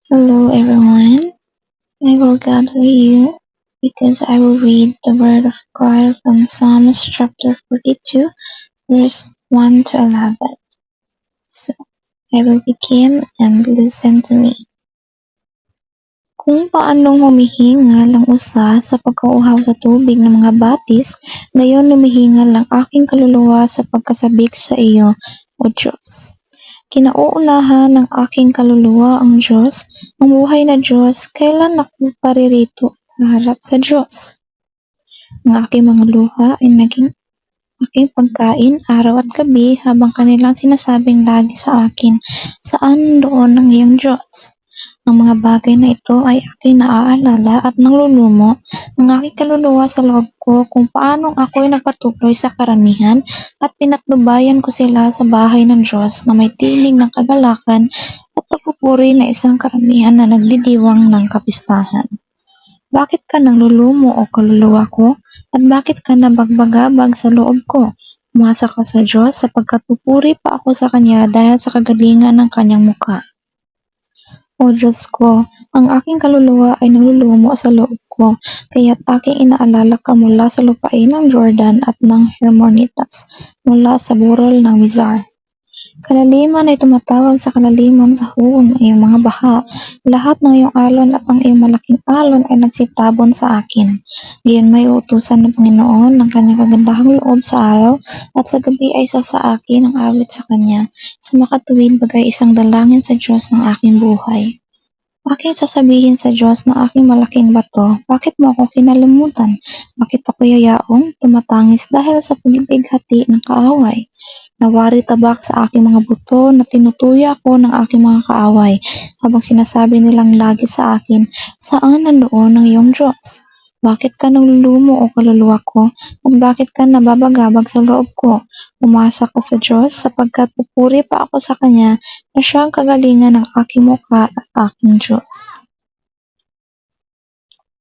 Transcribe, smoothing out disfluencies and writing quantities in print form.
Hello everyone, I will gather you because I will read the word of God from Psalms chapter 42, verse 1 to 11. So, I will begin and listen to me. Kung paanong humihingal ang usa sa pagkauhaw sa tubig ng mga batis, gayon humihingal ang aking kaluluwa sa pagkasabik sa iyo, O Diyos. Kinauunahan ng aking kaluluwa ang Diyos, ang buhay na Diyos, kailan ako paririto sa harap sa Diyos. Ang aking mga luha ay naging aking pagkain araw at gabi habang kanilang sinasabing lagi sa akin, saan doon ang iyong Diyos? Ang mga bagay na ito ay aking naaalala at nalulumo ang aking kaluluwa sa loob ko kung paanong ako'y nagpatuloy sa karamihan at pinatnubayan ko sila sa bahay ng Diyos na may tinig ng kagalakan at pagpupuri na isang karamihan na nagdidiwang ng kapistahan. Bakit ka nalulumo o kaluluwa ko? At bakit ka nabagbagabag sa loob ko? Umasa ka sa Diyos sapagkat pupuri pa ako sa Kanya dahil sa kagalingan ng Kanyang mukha. O Diyos ko, ang aking kaluluwa ay nalulumo sa loob ko, kaya't aking inaalala ka mula sa lupain ng Jordan at ng Hermonitas, mula sa burol ng Mizar. Kalaliman ay tumatawag sa kalaliman sa huwang ng iyong mga baha. Lahat ng iyong alon at ang iyong malaking alon ay nagsitabon sa akin. Diyan may uutusan ng Panginoon ng kanyang kagandahang loob sa araw at sa gabi ay isa sa akin ang awit sa kanya. Sa makatuwid bagay isang dalangin sa Diyos ng aking buhay. Aking sasabihin sa Diyos na aking malaking bato, bakit mo ako kinalimutan? Bakit ako yayaong, tumatangis dahil sa pagbibigati ng kaaway? Nawari tabak sa aking mga buto na tinutuya ako ng aking mga kaaway, habang sinasabi nilang lagi sa akin, saan nandoon ang iyong Diyos? Bakit ka nalulumo o kaluluwa ko? At bakit ka nababagabag sa loob ko? Umasa ka sa Diyos sapagkat pupuri pa ako sa Kanya na siyang kagalingan ng aking mukha at aking Diyos.